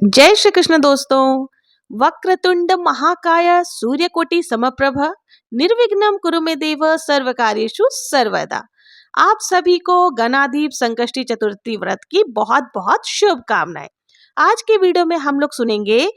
जय श्री कृष्ण दोस्तों। वक्रतुंड महाकाय सूर्यकोटि समप्रभ निर्विघ्नं कुरु मे देव सर्वकार्येषु सर्वदा। आप सभी को गणाधिप संकष्टी चतुर्थी व्रत की बहुत बहुत शुभकामनाएं। आज के वीडियो में हम लोग सुनेंगे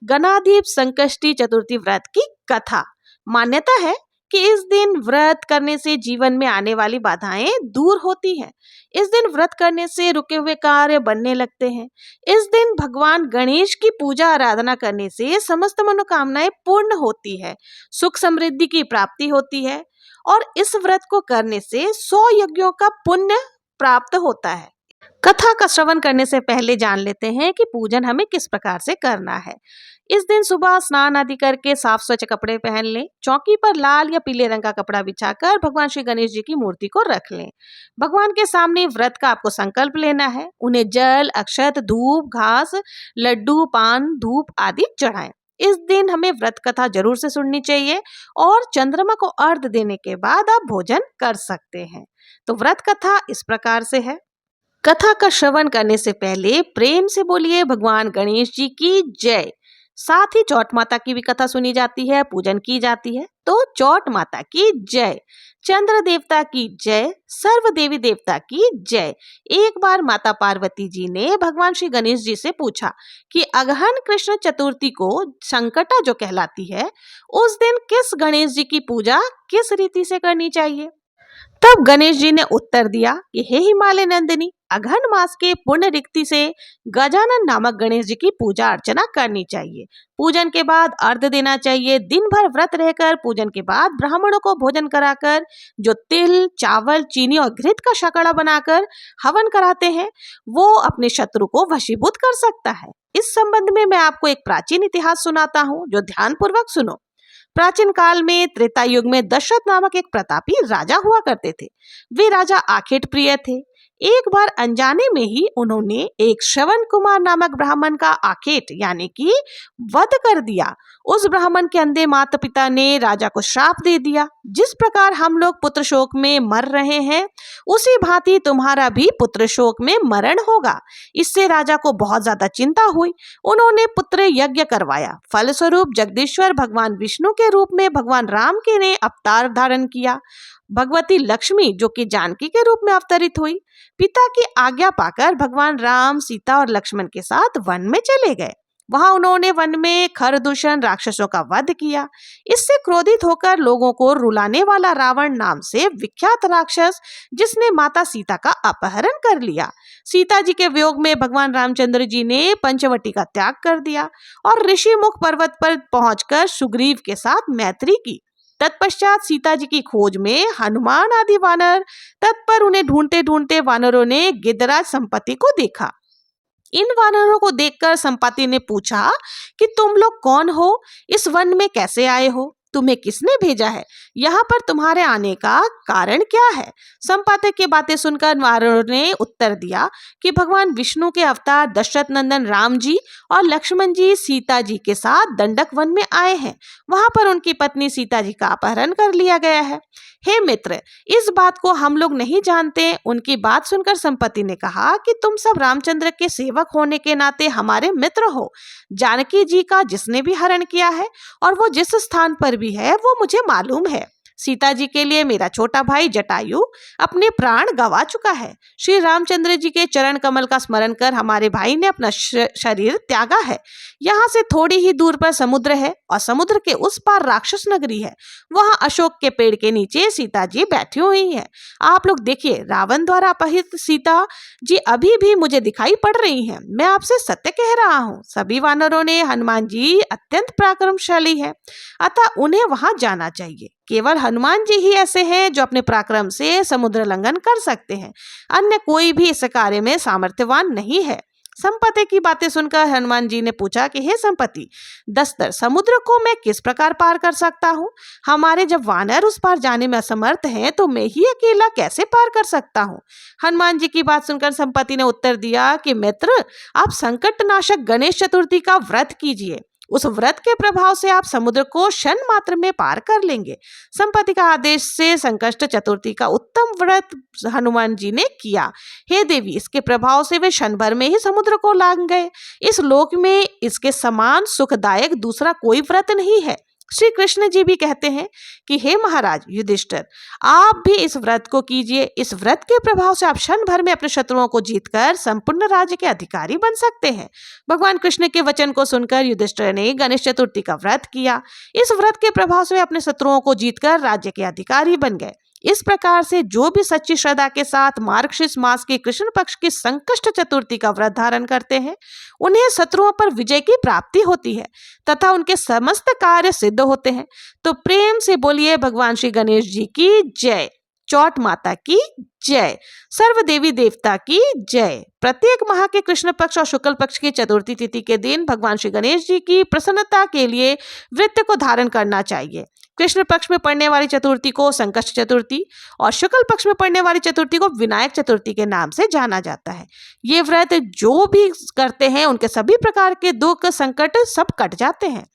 गणाधिप संकष्टी चतुर्थी व्रत की कथा। मान्यता है कि इस दिन व्रत करने से जीवन में आने वाली बाधाएं दूर होती हैं। इस दिन व्रत करने से रुके हुए कार्य बनने लगते हैं। इस दिन भगवान गणेश की पूजा आराधना करने से समस्त मनोकामनाएं पूर्ण होती है, सुख समृद्धि की प्राप्ति होती है और इस व्रत को करने से 100 यज्ञों का पुण्य प्राप्त होता है। कथा का श्रवण करने से पहले जान लेते हैं कि पूजन हमें किस प्रकार से करना है। इस दिन सुबह स्नान आदि करके साफ स्वच्छ कपड़े पहन लें। चौकी पर लाल या पीले रंग का कपड़ा बिछाकर भगवान श्री गणेश जी की मूर्ति को रख लें। भगवान के सामने व्रत का आपको संकल्प लेना है। उन्हें जल, अक्षत, धूप, घास, लड्डू, पान, धूप आदि चढ़ाएं। इस दिन हमें व्रत कथा जरूर से सुननी चाहिए और चंद्रमा को अर्घ्य देने के बाद आप भोजन कर सकते हैं। तो व्रत कथा इस प्रकार से है। कथा का श्रवण करने से पहले प्रेम से बोलिए भगवान गणेश जी की जय। साथ ही चौठ माता की भी कथा सुनी जाती है, पूजन की जाती है। तो चौठ माता की जय, चंद्र देवता की जय, सर्व देवी देवता की जय। एक बार माता पार्वती जी ने भगवान श्री गणेश जी से पूछा कि अगहन कृष्ण चतुर्थी को संकटा जो कहलाती है, उस दिन किस गणेश जी की पूजा किस रीति से करनी चाहिए। तब गणेश जी ने उत्तर दिया कि हे हिमालय नंदिनी, अघन मास के पुण्य रिक्ति से गजानन नामक गणेश जी की पूजा अर्चना करनी चाहिए। पूजन के बाद अर्घ्य देना चाहिए। दिन भर व्रत रहकर पूजन के बाद ब्राह्मणों को भोजन कराकर जो तिल, चावल, चीनी और घृत का शकड़ा बनाकर हवन कराते हैं, वो अपने शत्रु को वशीभूत कर सकता है। इस संबंध में मैं आपको एक प्राचीन इतिहास सुनाता हूँ, जो ध्यान पूर्वक सुनो। प्राचीन काल में त्रेता युग में दशरथ नामक एक प्रतापी राजा हुआ करते थे। वे राजा आखेट प्रिय थे। एक बार अनजाने में ही उन्होंने एक श्रवण कुमार नामक ब्राह्मण का आखेट यानी कि वध कर दिया। उस ब्राह्मण के अंधे माता पिता ने राजा को श्राप दे दिया। जिस प्रकार हम लोग पुत्र शोक में मर रहे हैं, उसी भांति तुम्हारा भी पुत्र शोक में मरण होगा। इससे राजा को बहुत ज्यादा चिंता हुई। उन्होंने पुत्र यज्ञ करवाया। फलस्वरूप जगदीश्वर भगवान विष्णु के रूप में भगवान राम के ने अवतार धारण किया। भगवती लक्ष्मी जो कि जानकी के रूप में अवतरित हुई। पिता की आज्ञा पाकर भगवान राम, सीता और लक्ष्मण के साथ वन में चले गए। वहां उन्होंने वन में खरदूषण राक्षसों का वध किया। इससे क्रोधित होकर लोगों को रुलाने वाला रावण नाम से विख्यात राक्षस, जिसने माता सीता का अपहरण कर लिया। सीता जी के वियोग में भगवान रामचंद्र जी ने पंचवटी का त्याग कर दिया और ऋषिमुख पर्वत पर पहुंचकर सुग्रीव के साथ मैत्री की। तत्पश्चात सीता जी की खोज में हनुमान आदि वानर तत्पर उन्हें ढूंढते ढूंढते वानरों ने गिद्धराज संपत्ति को देखा। इन वानरों को देखकर संपत्ति ने पूछा कि तुम लोग कौन हो, इस वन में कैसे आए हो, तुम्हें किसने भेजा है, यहाँ पर तुम्हारे आने का कारण क्या है। संपत्ति की बातें सुनकर वानरों ने उत्तर दिया कि भगवान विष्णु के अवतार दशरथ नंदन राम जी और लक्ष्मण जी सीता जी के साथ दंडक वन में आए हैं। वहां पर उनकी पत्नी सीता जी का अपहरण कर लिया गया है। हे मित्र, इस बात को हम लोग नहीं जानते। उनकी बात सुनकर संपत्ति ने कहा कि तुम सब रामचंद्र के सेवक होने के नाते हमारे मित्र हो। जानकी जी का जिसने भी हरण किया है और वो जिस स्थान पर भी है, वो मुझे मालूम है। सीता जी के लिए मेरा छोटा भाई जटायु अपने प्राण गंवा चुका है। श्री रामचंद्र जी के चरण कमल का स्मरण कर हमारे भाई ने अपना शरीर त्यागा है। यहाँ से थोड़ी ही दूर पर समुद्र है और समुद्र के उस पार राक्षस नगरी है। वहाँ अशोक के पेड़ के नीचे सीता जी बैठी हुई है। आप लोग देखिए, रावण द्वारा अपहृत सीता जी अभी भी मुझे दिखाई पड़ रही हैं। मैं आपसे सत्य कह रहा हूँ। सभी वानरों ने हनुमान जी अत्यंत पराक्रमशाली है, अतः उन्हें वहां जाना चाहिए। केवल हनुमान जी ही ऐसे हैं जो अपने पराक्रम से समुद्र लंघन कर सकते हैं। अन्य कोई भी इस कार्य में सामर्थ्यवान नहीं है। संपत्ति की बातें सुनकर हनुमान जी ने पूछा कि हे संपत्ति, दस्तर समुद्र को मैं किस प्रकार पार कर सकता हूँ। हमारे जब वानर उस पार जाने में असमर्थ हैं, तो मैं ही अकेला कैसे पार कर सकता हूँ। हनुमान जी की बात सुनकर संपत्ति ने उत्तर दिया कि मित्र, आप संकट नाशक गणेश चतुर्थी का व्रत कीजिए। उस व्रत के प्रभाव से आप समुद्र को क्षण मात्र में पार कर लेंगे। संपत्ति का आदेश से संकष्ट चतुर्थी का उत्तम व्रत हनुमान जी ने किया। हे देवी, इसके प्रभाव से वे क्षण भर में ही समुद्र को लांघ गए। इस लोक में इसके समान सुखदायक दूसरा कोई व्रत नहीं है। श्री कृष्ण जी भी कहते हैं कि हे महाराज युधिष्ठिर, आप भी इस व्रत को कीजिए। इस व्रत के प्रभाव से आप क्षण भर में अपने शत्रुओं को जीतकर संपूर्ण राज्य के अधिकारी बन सकते हैं। भगवान कृष्ण के वचन को सुनकर युधिष्ठिर ने गणेश चतुर्थी का व्रत किया। इस व्रत के प्रभाव से वे अपने शत्रुओं को जीतकर राज्य के अधिकारी बन गए। इस प्रकार से जो भी सच्ची श्रद्धा के साथ मार्गशीर्ष मास के कृष्ण पक्ष की संकष्ट चतुर्थी का व्रत धारण करते हैं, उन्हें शत्रुओं पर विजय की प्राप्ति होती है तथा उनके समस्त कार्य सिद्ध होते हैं। तो प्रेम से बोलिए भगवान श्री गणेश जी की जय, चौट माता की जय, सर्व देवी देवता की जय। प्रत्येक माह के कृष्ण पक्ष और शुक्ल पक्ष की चतुर्थी तिथि के दिन भगवान श्री गणेश जी की प्रसन्नता के लिए वृत्त को धारण करना चाहिए। कृष्ण पक्ष में पड़ने वाली चतुर्थी को संकष्ट चतुर्थी और शुक्ल पक्ष में पड़ने वाली चतुर्थी को विनायक चतुर्थी के नाम से जाना जाता है। ये व्रत जो भी करते हैं उनके सभी प्रकार के दुख संकट सब कट जाते हैं।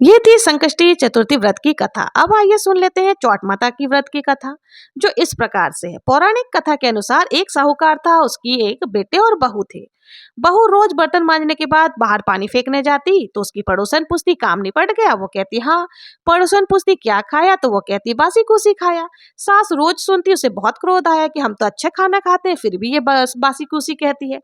ये थी संकष्टी चतुर्थी व्रत की कथा। अब आइए सुन लेते हैं चौट माता की व्रत की कथा, जो इस प्रकार से है। पौराणिक कथा के अनुसार एक साहूकार था, उसकी एक बेटे और बहू थे। बहू रोज बर्तन मांजने के बाद बाहर पानी फेंकने जाती तो उसकी पड़ोसन पूछती काम निपट गया? वो कहती हाँ। पड़ोसन पूछती क्या खाया? तो वो कहती बासी कुसी खाया। सास रोज सुनती, उसे बहुत क्रोध आया कि हम तो अच्छा खाना खाते हैं फिर भी ये बस बासी कुसी कहती है।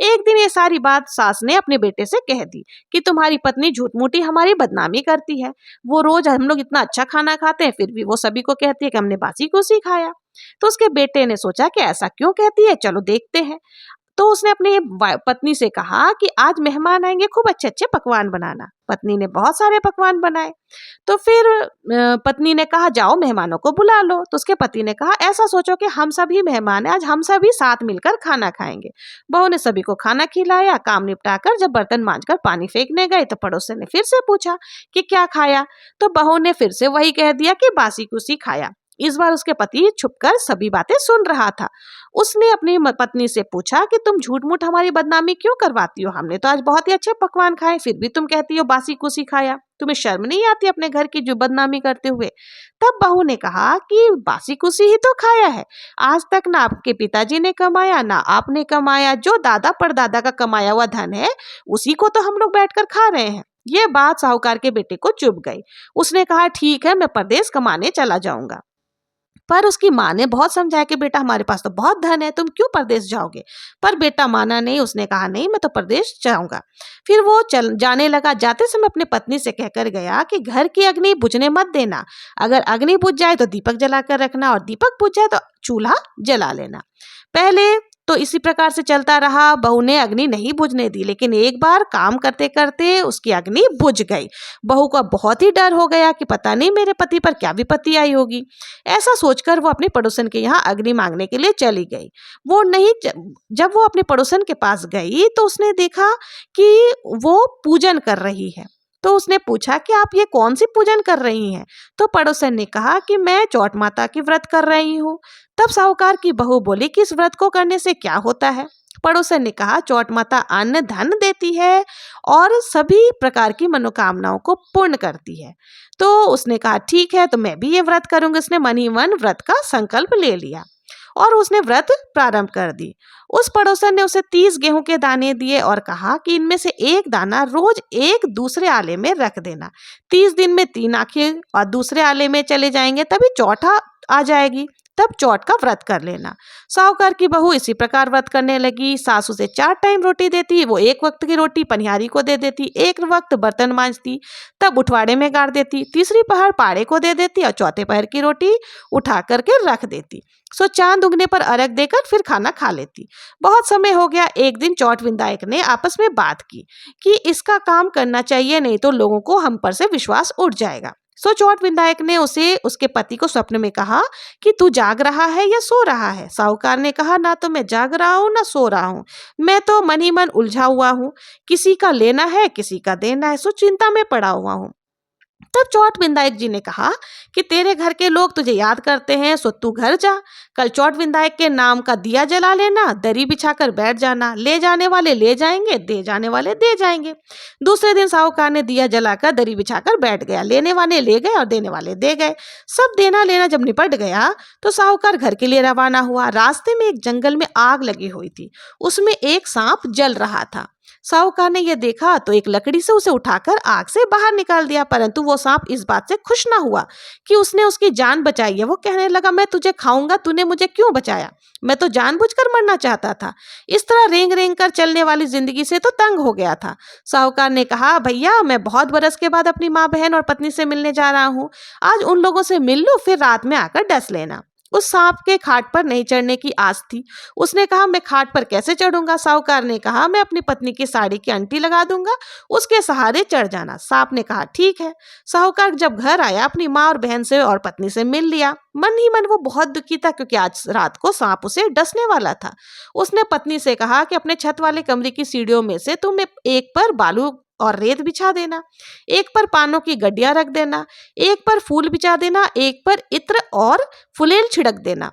एक दिन ये सारी बात सास ने अपने बेटे से कह दी कि तुम्हारी पत्नी झूठ मूठी हमारी बदनामी करती है। वो रोज हम लोग इतना अच्छा खाना खाते हैं फिर भी वो सभी को कहती है कि हमने बासी कुसी खाया। तो उसके बेटे ने सोचा कि ऐसा क्यों कहती है, चलो देखते हैं। तो उसने अपनी पत्नी से कहा कि आज मेहमान आएंगे, खूब अच्छे अच्छे पकवान बनाना। पत्नी ने बहुत सारे पकवान बनाए। तो फिर पत्नी ने कहा जाओ मेहमानों को बुला लो। तो उसके पति ने कहा ऐसा सोचो कि हम सभी मेहमान हैं, आज हम सभी साथ मिलकर खाना खाएंगे। बहू ने सभी को खाना खिलाया। काम निपटाकर जब बर्तन मांजकर पानी फेंकने गए तो पड़ोसन ने फिर से पूछा कि क्या खाया? तो बहू ने फिर से वही कह दिया कि बासी कुसी खाया। इस बार उसके पति छुपकर सभी बातें सुन रहा था। उसने अपनी पत्नी से पूछा कि तुम झूठ मूठ हमारी बदनामी क्यों करवाती हो? हमने तो आज बहुत ही अच्छे पकवान खाए फिर भी तुम कहती हो बासी कुसी खाया। तुम्हें शर्म नहीं आती अपने घर की जो बदनामी करते हुए? तब बहू ने कहा कि बासी कुसी ही तो खाया है। आज तक ना आपके पिताजी ने कमाया ना आपने कमाया, जो दादा परदादा का कमाया हुआ धन है उसी को तो हम लोग बैठकर खा रहे हैं। ये बात साहूकार के बेटे को चुभ गई। उसने कहा ठीक है, मैं परदेश कमाने चला जाऊंगा। पर उसकी माँ ने बहुत समझाया कि बेटा हमारे पास तो बहुत धन है, तुम क्यों परदेश जाओगे? पर बेटा माना नहीं। उसने कहा नहीं, मैं तो परदेश जाऊंगा। फिर वो जाने लगा। जाते समय अपने पत्नी से कहकर गया कि घर की अग्नि बुझने मत देना। अगर अग्नि बुझ जाए तो दीपक जलाकर रखना और दीपक बुझ जाए तो चूल्हा जला लेना। पहले तो इसी प्रकार से चलता रहा। बहू ने अग्नि नहीं बुझने दी, लेकिन एक बार काम करते करते उसकी अग्नि बुझ गई। बहू को बहुत ही डर हो गया कि पता नहीं मेरे पति पर क्या विपत्ति आई होगी। ऐसा सोचकर वो अपने पड़ोसन के यहाँ अग्नि मांगने के लिए चली गई। जब वो अपने पड़ोसन के पास गई तो उसने देखा कि वो पूजन कर रही है। तो उसने पूछा कि आप ये कौन सी पूजन कर रही हैं? तो पड़ोसन ने कहा कि मैं चौट माता की व्रत कर रही हूँ। तब साहूकार की बहू बोली कि इस व्रत को करने से क्या होता है? पड़ोसन ने कहा चौट माता अन्न धन देती है और सभी प्रकार की मनोकामनाओं को पूर्ण करती है। तो उसने कहा ठीक है, तो मैं भी ये व्रत करूंगी। उसने मन ही मन व्रत का संकल्प ले लिया और उसने व्रत प्रारंभ कर दी। उस पड़ोसन ने उसे 30 गेहूं के दाने दिए और कहा कि इनमें से एक दाना रोज एक दूसरे आले में रख देना। 30 दिन में 3 आंखें और दूसरे आले में चले जाएंगे, तभी चौथा आ जाएगी, तब चौथ का व्रत कर लेना। साहूकार की बहू इसी प्रकार व्रत करने लगी। सास उसे 4 टाइम रोटी देती, वो एक वक्त की रोटी पनिहारी को दे देती, एक वक्त बर्तन मांजती, तब उठवाड़े में गाड़ देती, तीसरी पहर पाड़े को दे देती और चौथे पहर की रोटी उठा करके रख देती। सो चांद उगने पर अर्घ देकर फिर खाना खा लेती। बहुत समय हो गया। एक दिन चौट विधायक ने आपस में बात की कि इसका काम करना चाहिए, नहीं तो लोगों को हम पर से विश्वास उठ जाएगा। सो चौट विधायक ने उसे उसके पति को स्वप्न में कहा कि तू जाग रहा है या सो रहा है? साहूकार ने कहा ना तो मैं जाग रहा हूँ ना सो रहा हूँ, मैं तो मन ही मन उलझा हुआ हूँ। किसी का लेना है किसी का देना है, सो चिंता में पड़ा हुआ हूँ। तब चौट विधायक जी ने कहा कि तेरे घर के लोग तुझे याद करते हैं, सो तू घर जा। कल चौट विधायक के नाम का दिया जला लेना, दरी बिछाकर बैठ जाना, ले जाने वाले ले जाएंगे, दे जाने वाले दे जाएंगे। दूसरे दिन साहूकार ने दिया जलाकर दरी बिछाकर बैठ गया। लेने वाले ले गए और देने वाले दे गए। सब देना लेना जब निपट गया तो साहूकार घर के लिए रवाना हुआ। रास्ते में एक जंगल में आग लगी हुई थी, उसमें एक सांप जल रहा था। साहूकार ने यह देखा तो एक लकड़ी से उसे उठाकर आग से बाहर निकाल दिया, परंतु वो सांप इस बात से खुश ना हुआ कि उसने उसकी जान बचाई है। वो कहने लगा, मैं तुझे खाऊंगा, तूने मुझे क्यों बचाया? मैं तो जानबूझकर मरना चाहता था। इस तरह रेंग रेंग कर चलने वाली जिंदगी से तो तंग हो गया था। साहूकार ने कहा, भैया मैं बहुत बरस के बाद अपनी माँ बहन और पत्नी से मिलने जा रहा हूँ। आज उन लोगों से मिल लो, फिर रात में आकर डस लेना। उस सांप के खाट पर नहीं चढ़ने की आस थी। उसने कहा, मैं खाट पर कैसे चढ़ूंगा? साहूकार ने कहा, मैं अपनी पत्नी की साड़ी की अंटी लगा दूंगा, उसके सहारे चढ़ जाना। सांप ने कहा, ठीक है। साहूकार जब घर आया अपनी माँ और बहन से और पत्नी से मिल लिया। मन ही मन वो बहुत दुखी था, क्योंकि आज रात को सांप उसे डसने वाला था। उसने पत्नी से कहा कि अपने छत वाले कमरे की सीढ़ियों में से तुम एक पर बालू और रेत बिछा देना, एक पर पानों की गड्डियां रख देना, एक पर फूल बिछा देना, एक पर इत्र और फुलेल छिड़क देना,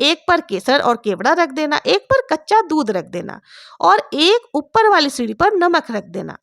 एक पर केसर और केवड़ा रख देना, एक पर कच्चा दूध रख देना और एक ऊपर वाली सीढ़ी पर नमक रख देना।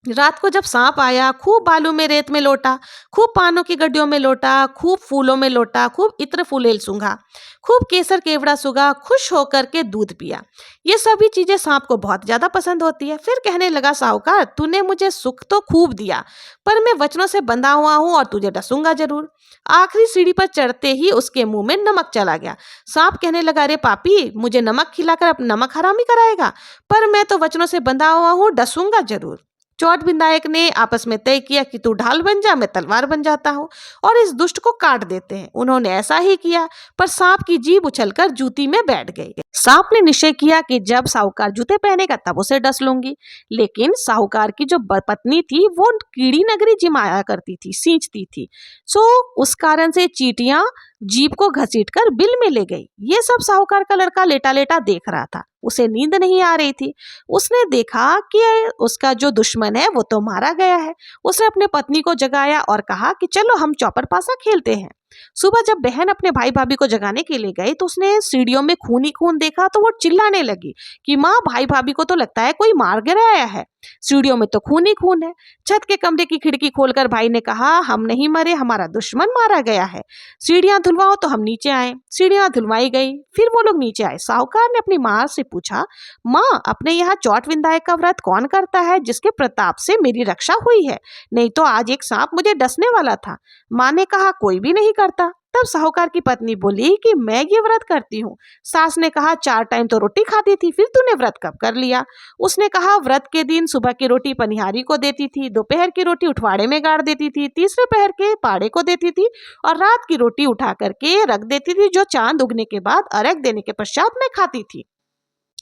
रात को जब सांप आया, खूब बालू में रेत में लोटा, खूब पानों की गड्डियों में लोटा, खूब फूलों में लोटा, खूब इत्र फुलेल सूंघा, खूब केसर केवड़ा सूंघा, खुश होकर के दूध पिया। ये सभी चीजें सांप को बहुत ज्यादा पसंद होती है। फिर कहने लगा, साहूकार तूने मुझे सुख तो खूब दिया, पर मैं वचनों से बंधा हुआ हूं और तुझे डसूंगा जरूर। आखिरी सीढ़ी पर चढ़ते ही उसके मुंह में नमक चला गया। सांप कहने लगा, अरे पापी, मुझे नमक खिलाकर अब नमक हरामी कराएगा? पर मैं तो वचनों से बंधा हुआ हूं, डसूंगा जरूर। चौट विधायक ने आपस में तय किया कि तू ढाल बन जा, मैं तलवार बन जाता हूँ और इस दुष्ट को काट देते हैं। उन्होंने ऐसा ही किया, पर सांप की जीभ उछलकर जूती में बैठ गई। सांप ने निश्चय किया कि जब साहूकार जूते पहनेगा तब उसे डस लूंगी। लेकिन साहूकार की जो पत्नी थी वो कीड़ी नगरी जिमाया करती थी, सींचती थी। सो उस कारण से चींटियां जीभ को घसीटकर बिल में ले गई। ये सब साहूकार का लड़का लेटा लेटा देख रहा था। उसे नींद नहीं आ रही थी। उसने देखा कि उसका जो दुश्मन है वो तो मारा गया है। उसने अपने पत्नी को जगाया और कहा कि चलो हम चौपर पासा खेलते हैं। सुबह जब बहन अपने भाई भाभी को जगाने के लिए गई तो उसने सीढ़ियों में खून ही खून देखा, तो वो चिल्लाने लगी कि माँ, भाई भाभी को तो लगता है कोई मार गिराया है, सीढ़ियों में तो खून ही खून है। छत के कमरे की खिड़की खोलकर भाई ने कहा, हम नहीं मरे, हमारा दुश्मन मारा गया है। सीढ़ियां धुलवाओ तो हम नीचे आए। सीढ़ियां धुलवाई गई, फिर वो लोग नीचे आए। साहूकार ने अपनी माँ से पूछा, माँ, अपने यहाँ चौट विधायक का व्रत कौन करता है जिसके प्रताप से मेरी रक्षा हुई है? नहीं तो आज एक सांप मुझे डसने वाला था। माँ ने कहा, कोई भी नहीं करता। तब साहूकार की पत्नी बोली कि मैं ये व्रत करती हूँ। सास ने कहा, 4 टाइम तो रोटी खाती थी, फिर तूने व्रत कब कर लिया? उसने कहा, व्रत के दिन सुबह की रोटी पनिहारी को देती थी, दोपहर की रोटी उठवाड़े में गाड़ देती थी, तीसरे पहर के पाड़े को देती थी और रात की रोटी उठा करके रख देती थी, जो चांद उगने के बाद अर्घ देने के पश्चात मैं खाती थी।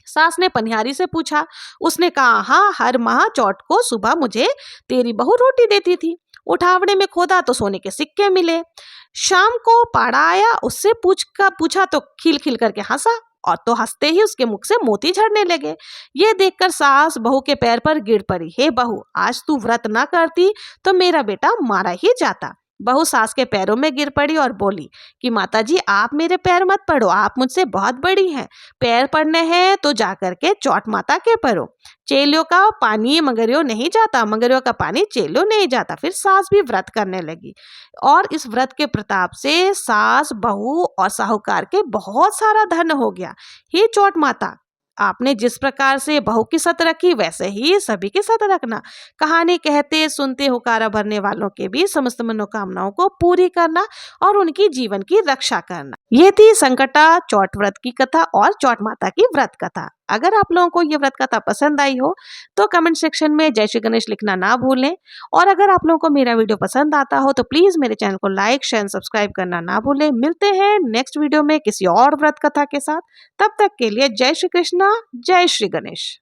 सास ने पनिहारी से पूछा। उसने कहा, हाँ, हर माह चौथ को सुबह मुझे तेरी बहू रोटी देती थी। उठावड़े में खोदा तो सोने के सिक्के मिले। शाम को पाड़ा आया, उससे पूछा तो खिल खिल करके हंसा और तो हंसते ही उसके मुख से मोती झड़ने लगे। ये देखकर सास बहू के पैर पर गिर पड़ी। हे बहू, आज तू व्रत ना करती तो मेरा बेटा मारा ही जाता। बहू सास के पैरों में गिर पड़ी और बोली कि माताजी, आप मेरे पैर मत पड़ो, आप मुझसे बहुत बड़ी हैं। पैर पड़ने हैं तो जाकर के चौट माता के परो। चेलियों का पानी मगरियों नहीं जाता, मगरियों का पानी चेलियों नहीं जाता। फिर सास भी व्रत करने लगी और इस व्रत के प्रताप से सास, बहू और साहूकार के बहुत सारा धन हो गया। हे चौट माता, आपने जिस प्रकार से बहू की सत रखी वैसे ही सभी की सत रखना। कहानी कहते सुनते हुकारा भरने वालों के भी समस्त मनोकामनाओं को पूरी करना और उनकी जीवन की रक्षा करना। ये थी संकटा चौट व्रत की कथा और चौट माता की व्रत कथा। अगर आप लोगों को ये व्रत कथा पसंद आई हो तो कमेंट सेक्शन में जय श्री गणेश लिखना ना भूलें। और अगर आप लोगों को मेरा वीडियो पसंद आता हो तो प्लीज मेरे चैनल को लाइक, शेयर, सब्सक्राइब करना ना भूलें। मिलते हैं नेक्स्ट वीडियो में किसी और व्रत कथा के साथ। तब तक के लिए जय श्री कृष्णा, जय श्री गणेश।